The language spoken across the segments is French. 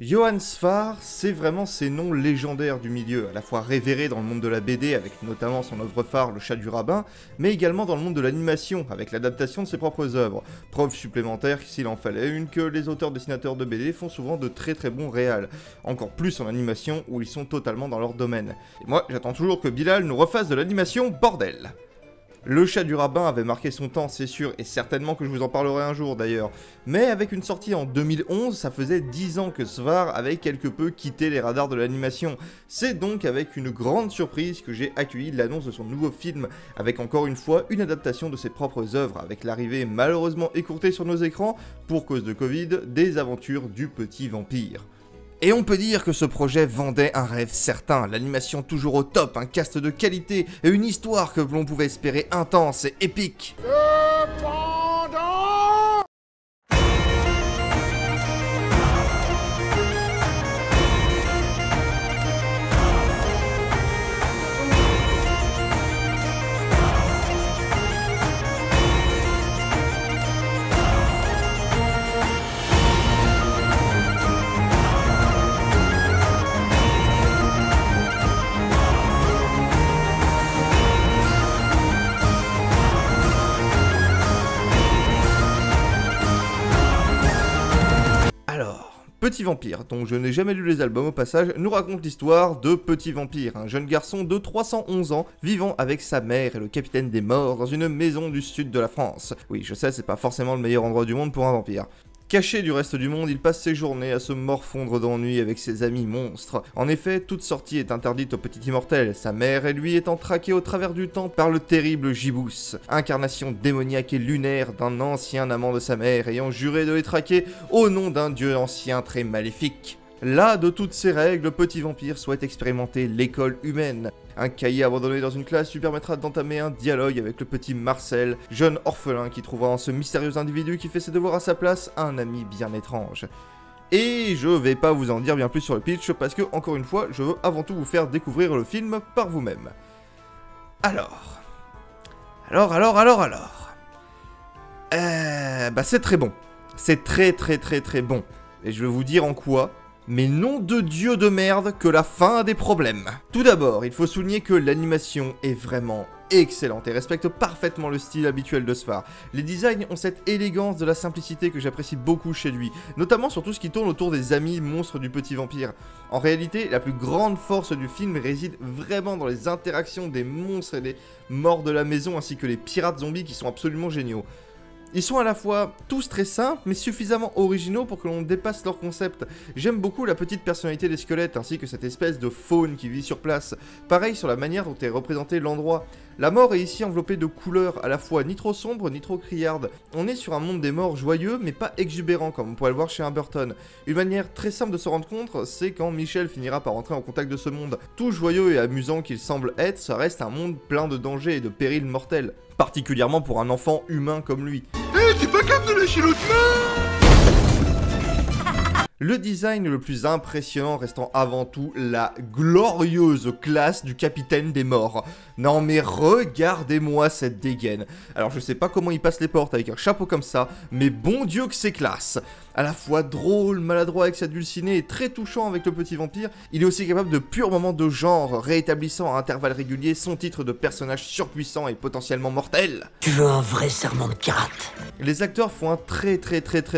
Johann Sfar, c'est vraiment ces noms légendaires du milieu, à la fois révérés dans le monde de la BD avec notamment son œuvre phare Le Chat du Rabbin, mais également dans le monde de l'animation avec l'adaptation de ses propres œuvres. Preuve supplémentaire, s'il en fallait une, que les auteurs-dessinateurs de BD font souvent de très bons réals, encore plus en animation où ils sont totalement dans leur domaine. Et moi, j'attends toujours que Bilal nous refasse de l'animation, bordel! Le Chat du Rabbin avait marqué son temps, c'est sûr, et certainement que je vous en parlerai un jour d'ailleurs. Mais avec une sortie en 2011, ça faisait 10 ans que Sfar avait quelque peu quitté les radars de l'animation. C'est donc avec une grande surprise que j'ai accueilli l'annonce de son nouveau film, avec encore une fois une adaptation de ses propres œuvres, avec l'arrivée malheureusement écourtée sur nos écrans, pour cause de Covid, des aventures du petit vampire. Et on peut dire que ce projet vendait un rêve certain, l'animation toujours au top, un cast de qualité et une histoire que l'on pouvait espérer intense et épique. Petit Vampire, dont je n'ai jamais lu les albums au passage, nous raconte l'histoire de Petit Vampire, un jeune garçon de 311 ans vivant avec sa mère et le capitaine des morts dans une maison du sud de la France. Oui, je sais, c'est pas forcément le meilleur endroit du monde pour un vampire. Caché du reste du monde, il passe ses journées à se morfondre d'ennui avec ses amis monstres. En effet, toute sortie est interdite au petit immortel, sa mère et lui étant traqués au travers du temps par le terrible Gibous, incarnation démoniaque et lunaire d'un ancien amant de sa mère ayant juré de les traquer au nom d'un dieu ancien très maléfique. Là, de toutes ces règles, le petit vampire souhaite expérimenter l'école humaine. Un cahier abandonné dans une classe lui permettra d'entamer un dialogue avec le petit Marcel, jeune orphelin qui trouvera en ce mystérieux individu qui fait ses devoirs à sa place un ami bien étrange. Et je vais pas vous en dire bien plus sur le pitch parce que, encore une fois, je veux avant tout vous faire découvrir le film par vous-même. Alors, c'est très bon. C'est très bon. Et je vais vous dire en quoi. Mais nom de dieu de merde que la fin a des problèmes. Tout d'abord, il faut souligner que l'animation est vraiment excellente et respecte parfaitement le style habituel de Sfar. Les designs ont cette élégance de la simplicité que j'apprécie beaucoup chez lui, notamment sur tout ce qui tourne autour des amis monstres du petit vampire. En réalité, la plus grande force du film réside vraiment dans les interactions des monstres et des morts de la maison ainsi que les pirates zombies qui sont absolument géniaux. Ils sont à la fois tous très simples, mais suffisamment originaux pour que l'on dépasse leur concept. J'aime beaucoup la petite personnalité des squelettes, ainsi que cette espèce de faune qui vit sur place. Pareil sur la manière dont est représenté l'endroit. La mort est ici enveloppée de couleurs, à la fois ni trop sombres, ni trop criardes. On est sur un monde des morts joyeux, mais pas exubérant, comme on pourrait le voir chez un Burton. Une manière très simple de se rendre compte, c'est quand Michel finira par entrer en contact de ce monde. Tout joyeux et amusant qu'il semble être, ça reste un monde plein de dangers et de périls mortels. Particulièrement pour un enfant humain comme lui. T'es pas capable de lâcher l'autre main! Le design le plus impressionnant restant avant tout la glorieuse classe du capitaine des morts. Non mais regardez-moi cette dégaine. Alors je sais pas comment il passe les portes avec un chapeau comme ça, mais bon Dieu que c'est classe. À la fois drôle, maladroit avec sa dulcinée et très touchant avec le petit vampire, il est aussi capable de purs moments de genre, réétablissant à intervalles réguliers son titre de personnage surpuissant et potentiellement mortel. Tu veux un vrai serment de Karat? Les acteurs font un très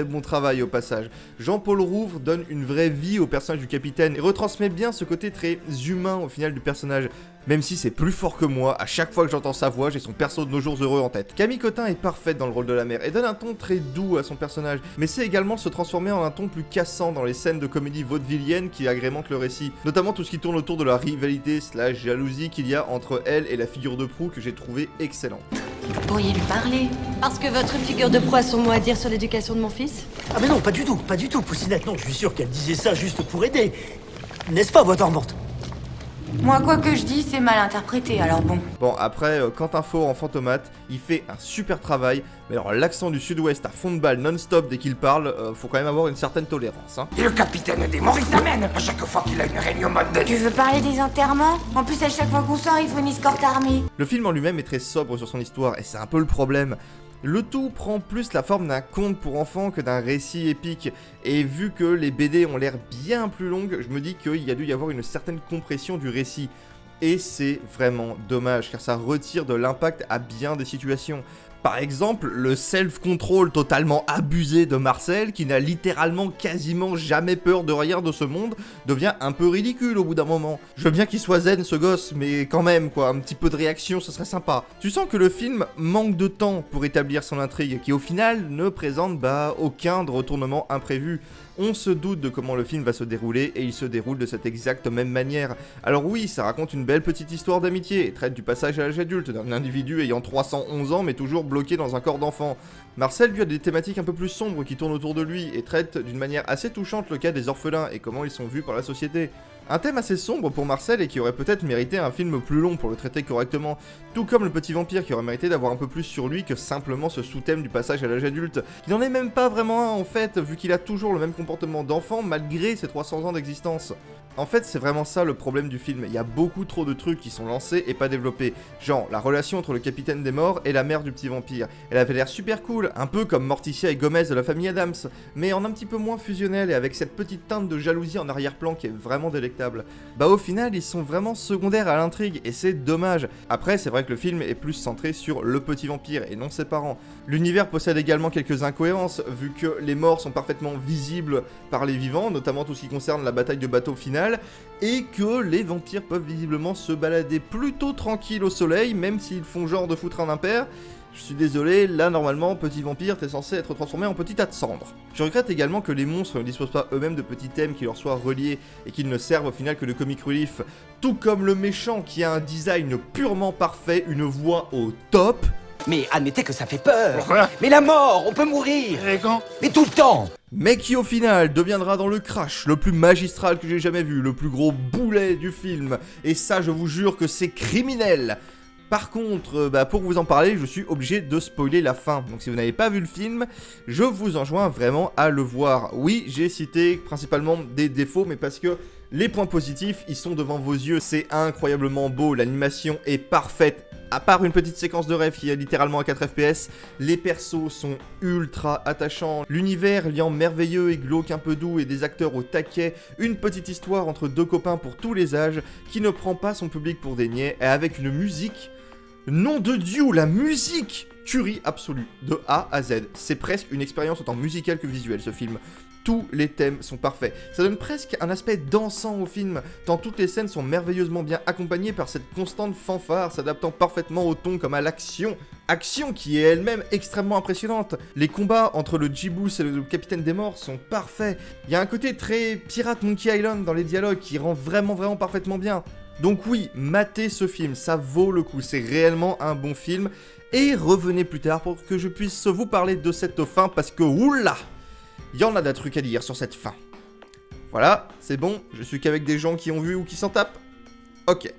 bon travail au passage. Jean-Paul Rouve donne une vraie vie au personnage du capitaine et retransmet bien ce côté très humain au final du personnage. Même si c'est plus fort que moi, à chaque fois que j'entends sa voix, j'ai son perso de Nos Jours Heureux en tête. Camille Cotin est parfaite dans le rôle de la mère et donne un ton très doux à son personnage, mais c'est également se transformer en un ton plus cassant dans les scènes de comédie vaudevillienne qui agrémentent le récit, notamment tout ce qui tourne autour de la rivalité / jalousie qu'il y a entre elle et la figure de proue que j'ai trouvé excellente. Vous pourriez lui parler. Parce que votre figure de proue a son mot à dire sur l'éducation de mon fils? Ah mais non, pas du tout, Poussinette, non, je suis sûr qu'elle disait ça juste pour aider. N'est-ce pas, voix dormante? Moi, quoi que je dis, c'est mal interprété, alors bon. Bon, après, Quentin Faure en Fantomate, il fait un super travail, mais alors l'accent du sud-ouest à fond de balle non-stop dès qu'il parle, faut quand même avoir une certaine tolérance, hein. Et le capitaine des morts, il t'amène à chaque fois qu'il a une réunion mode de... Tu veux parler des enterrements? En plus, à chaque fois qu'on sort, il faut une escorte armée. Le film en lui-même est très sobre sur son histoire, et c'est un peu le problème. Le tout prend plus la forme d'un conte pour enfants que d'un récit épique, et vu que les BD ont l'air bien plus longues, je me dis qu'il y a dû y avoir une certaine compression du récit. Et c'est vraiment dommage, car ça retire de l'impact à bien des situations. Par exemple, le self-control totalement abusé de Marcel, qui n'a littéralement quasiment jamais peur de rien de ce monde, devient un peu ridicule au bout d'un moment. Je veux bien qu'il soit zen ce gosse, mais quand même quoi, un petit peu de réaction, ce serait sympa. Tu sens que le film manque de temps pour établir son intrigue, qui au final ne présente aucun retournement imprévu. On se doute de comment le film va se dérouler, et il se déroule de cette exacte même manière. Alors oui, ça raconte une belle petite histoire d'amitié, et traite du passage à l'âge adulte d'un individu ayant 311 ans mais toujours bloqué dans un corps d'enfant. Marcel lui a des thématiques un peu plus sombres qui tournent autour de lui, et traite d'une manière assez touchante le cas des orphelins et comment ils sont vus par la société. Un thème assez sombre pour Marcel et qui aurait peut-être mérité un film plus long pour le traiter correctement, tout comme le petit vampire qui aurait mérité d'avoir un peu plus sur lui que simplement ce sous-thème du passage à l'âge adulte. Il n'en est même pas vraiment un en fait, vu qu'il a toujours le même comportement d'enfant malgré ses 300 ans d'existence. En fait, c'est vraiment ça le problème du film, il y a beaucoup trop de trucs qui sont lancés et pas développés. Genre, la relation entre le capitaine des morts et la mère du petit vampire. Elle avait l'air super cool, un peu comme Morticia et Gomez de la famille Addams, mais en un petit peu moins fusionnel et avec cette petite teinte de jalousie en arrière-plan qui est vraiment délectable. Au final, ils sont vraiment secondaires à l'intrigue et c'est dommage. Après, c'est vrai que le film est plus centré sur le petit vampire et non ses parents. L'univers possède également quelques incohérences, vu que les morts sont parfaitement visibles par les vivants, notamment tout ce qui concerne la bataille de bateau finale, et que les vampires peuvent visiblement se balader plutôt tranquille au soleil, même s'ils font genre de foutre un impair. Je suis désolé, là normalement, petit vampire, t'es censé être transformé en petit tas de cendres. Je regrette également que les monstres ne disposent pas eux-mêmes de petits thèmes qui leur soient reliés et qu'ils ne servent au final que de comic relief. Tout comme le méchant qui a un design purement parfait, une voix au top. Mais admettez que ça fait peur. Pourquoi? Mais la mort, on peut mourir. Et quand? Mais tout le temps. Mais qui au final deviendra dans le crash le plus magistral que j'ai jamais vu, le plus gros boulet du film. Et ça, je vous jure que c'est criminel. Par contre, pour vous en parler, je suis obligé de spoiler la fin. Donc si vous n'avez pas vu le film, je vous enjoins vraiment à le voir. Oui, j'ai cité principalement des défauts, mais parce que les points positifs, ils sont devant vos yeux. C'est incroyablement beau, l'animation est parfaite. À part une petite séquence de rêve qui est littéralement à 4 FPS, les persos sont ultra attachants, l'univers liant merveilleux et glauque un peu doux et des acteurs au taquet, une petite histoire entre deux copains pour tous les âges, qui ne prend pas son public pour des niais, et avec une musique... Nom de Dieu, la musique! Tuerie absolue, de A à Z. C'est presque une expérience autant musicale que visuelle ce film. Tous les thèmes sont parfaits. Ça donne presque un aspect dansant au film, tant toutes les scènes sont merveilleusement bien accompagnées par cette constante fanfare, s'adaptant parfaitement au ton comme à l'action. Action qui est elle-même extrêmement impressionnante. Les combats entre le Djibouti et le capitaine des morts sont parfaits. Il y a un côté très Pirate Monkey Island dans les dialogues qui rend vraiment parfaitement bien. Donc oui, matez ce film, ça vaut le coup, c'est réellement un bon film. Et revenez plus tard pour que je puisse vous parler de cette fin, parce que oula, il y en a des trucs à dire sur cette fin. Voilà, c'est bon, je suis qu'avec des gens qui ont vu ou qui s'en tapent. Ok.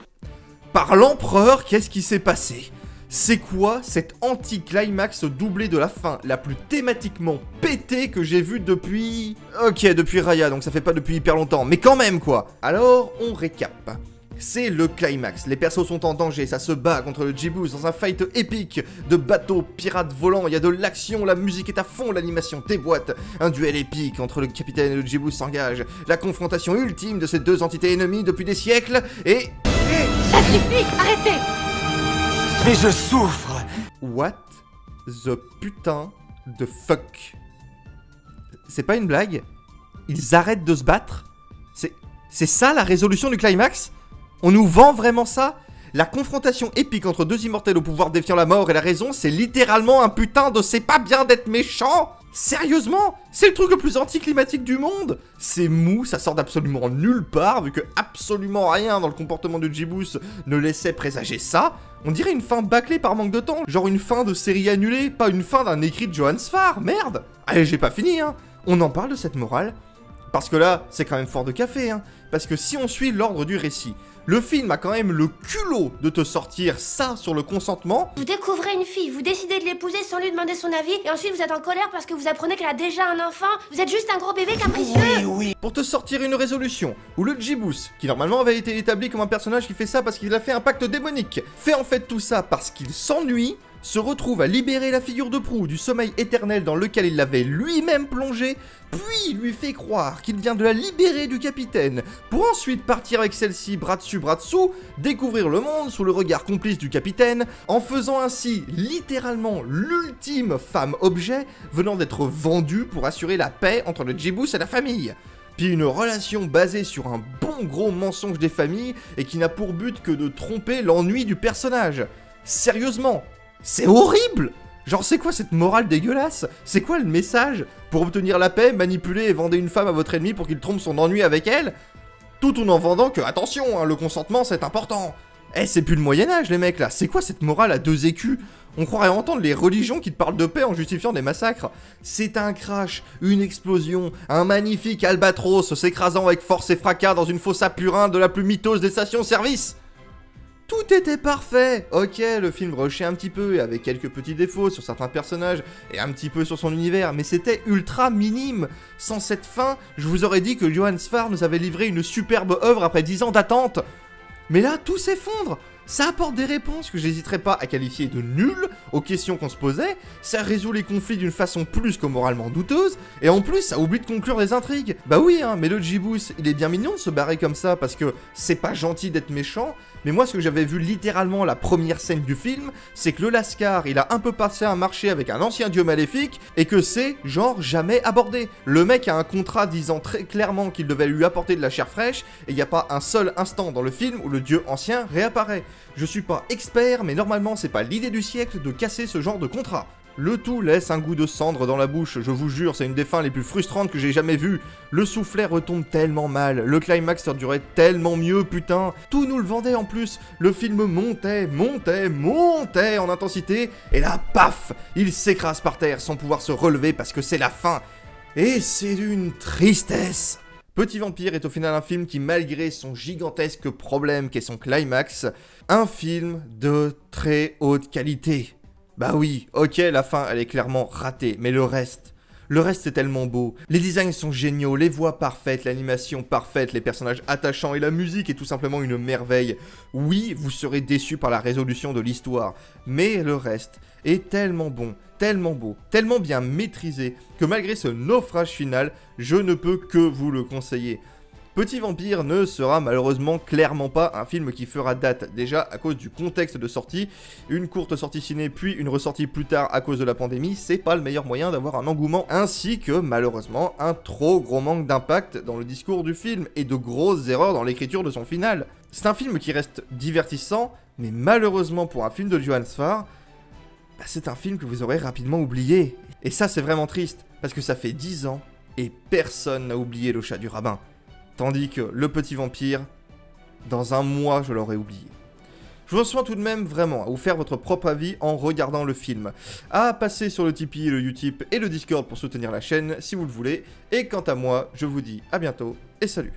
Par l'empereur, qu'est-ce qui s'est passé? C'est quoi cet anti-climax doublé de la fin, la plus thématiquement pétée que j'ai vue depuis... Ok, depuis Raya, donc ça fait pas depuis hyper longtemps, mais quand même quoi. Alors, on récap. C'est le climax, les persos sont en danger, ça se bat contre le Djibouti dans un fight épique de bateaux pirates volants, il y a de l'action, la musique est à fond, l'animation déboîte, un duel épique entre le capitaine et le Djibouti s'engage, la confrontation ultime de ces deux entités ennemies depuis des siècles, et... Ça suffit, arrêtez! Mais je souffre. What the putain de fuck? C'est pas une blague? Ils arrêtent de se battre? C'est ça la résolution du climax? On nous vend vraiment ça? La confrontation épique entre deux immortels au pouvoir défiant la mort et la raison, c'est littéralement un putain de c'est pas bien d'être méchant? Sérieusement? C'est le truc le plus anticlimatique du monde? C'est mou, ça sort d'absolument nulle part, vu que absolument rien dans le comportement de Djibouti ne laissait présager ça. On dirait une fin bâclée par manque de temps, genre une fin de série annulée, pas une fin d'un écrit de Johann Sfar, merde! Allez, j'ai pas fini, hein. On en parle de cette morale? Parce que là, c'est quand même fort de café, hein. Parce que si on suit l'ordre du récit, le film a quand même le culot de te sortir ça sur le consentement. Vous découvrez une fille, vous décidez de l'épouser sans lui demander son avis, et ensuite vous êtes en colère parce que vous apprenez qu'elle a déjà un enfant. Vous êtes juste un gros bébé capricieux. Oui. Pour te sortir une résolution, où le Djibouti, qui normalement avait été établi comme un personnage qui fait ça parce qu'il a fait un pacte démonique, fait en fait tout ça parce qu'il s'ennuie, se retrouve à libérer la figure de proue du sommeil éternel dans lequel il l'avait lui-même plongé, puis lui fait croire qu'il vient de la libérer du capitaine, pour ensuite partir avec celle-ci bras dessus bras dessous, découvrir le monde sous le regard complice du capitaine, en faisant ainsi littéralement l'ultime femme objet venant d'être vendue pour assurer la paix entre le Djibouti et la famille. Puis une relation basée sur un bon gros mensonge des familles et qui n'a pour but que de tromper l'ennui du personnage. Sérieusement, c'est horrible! Genre c'est quoi cette morale dégueulasse? C'est quoi le message? Pour obtenir la paix, manipuler et vendre une femme à votre ennemi pour qu'il trompe son ennui avec elle? Tout en vendant que, attention, hein, le consentement c'est important. Eh, c'est plus le Moyen-Âge les mecs là, c'est quoi cette morale à 2 écus? On croirait entendre les religions qui te parlent de paix en justifiant des massacres. C'est un crash, une explosion, un magnifique albatros s'écrasant avec force et fracas dans une fosse à purin de la plus miteuse des stations-service. Tout était parfait. Ok, le film rushait un petit peu et avait quelques petits défauts sur certains personnages et un petit peu sur son univers, mais c'était ultra minime. Sans cette fin, je vous aurais dit que Johan Sfar nous avait livré une superbe œuvre après 10 ans d'attente. Mais là, tout s'effondre. Ça apporte des réponses que j'hésiterais pas à qualifier de nulles aux questions qu'on se posait, ça résout les conflits d'une façon plus que moralement douteuse, et en plus ça oublie de conclure les intrigues. Bah oui, hein, mais le Djibouti, il est bien mignon de se barrer comme ça, parce que c'est pas gentil d'être méchant, mais moi ce que j'avais vu littéralement la première scène du film, c'est que le Lascar, il a un peu passé un marché avec un ancien dieu maléfique, et que c'est, genre, jamais abordé. Le mec a un contrat disant très clairement qu'il devait lui apporter de la chair fraîche, et il n'y a pas un seul instant dans le film où le dieu ancien réapparaît. Je suis pas expert, mais normalement c'est pas l'idée du siècle de casser ce genre de contrat. Le tout laisse un goût de cendre dans la bouche, je vous jure, c'est une des fins les plus frustrantes que j'ai jamais vues. Le soufflet retombe tellement mal, le climax durait tellement mieux, putain. Tout nous le vendait en plus, le film montait en intensité, et là, paf, il s'écrase par terre sans pouvoir se relever parce que c'est la fin. Et c'est d'une tristesse. Petit Vampire est au final un film qui, malgré son gigantesque problème qu'est son climax, un film de très haute qualité. Bah oui, ok, la fin elle est clairement ratée, mais le reste c'est tellement beau. Les designs sont géniaux, les voix parfaites, l'animation parfaite, les personnages attachants et la musique est tout simplement une merveille. Oui, vous serez déçus par la résolution de l'histoire, mais le reste est tellement bon, tellement beau, tellement bien maîtrisé que malgré ce naufrage final, je ne peux que vous le conseiller. Petit Vampire ne sera malheureusement clairement pas un film qui fera date, déjà à cause du contexte de sortie. Une courte sortie ciné puis une ressortie plus tard à cause de la pandémie, c'est pas le meilleur moyen d'avoir un engouement, ainsi que malheureusement un trop gros manque d'impact dans le discours du film et de grosses erreurs dans l'écriture de son final. C'est un film qui reste divertissant, mais malheureusement pour un film de Johan Sfar, c'est un film que vous aurez rapidement oublié. Et ça c'est vraiment triste, parce que ça fait 10 ans et personne n'a oublié le chat du rabbin. Tandis que le Petit Vampire, dans un mois, je l'aurais oublié. Je vous reçois tout de même vraiment à vous faire votre propre avis en regardant le film, à passer sur le Tipeee, le Utip et le Discord pour soutenir la chaîne si vous le voulez. Et quant à moi, je vous dis à bientôt et salut.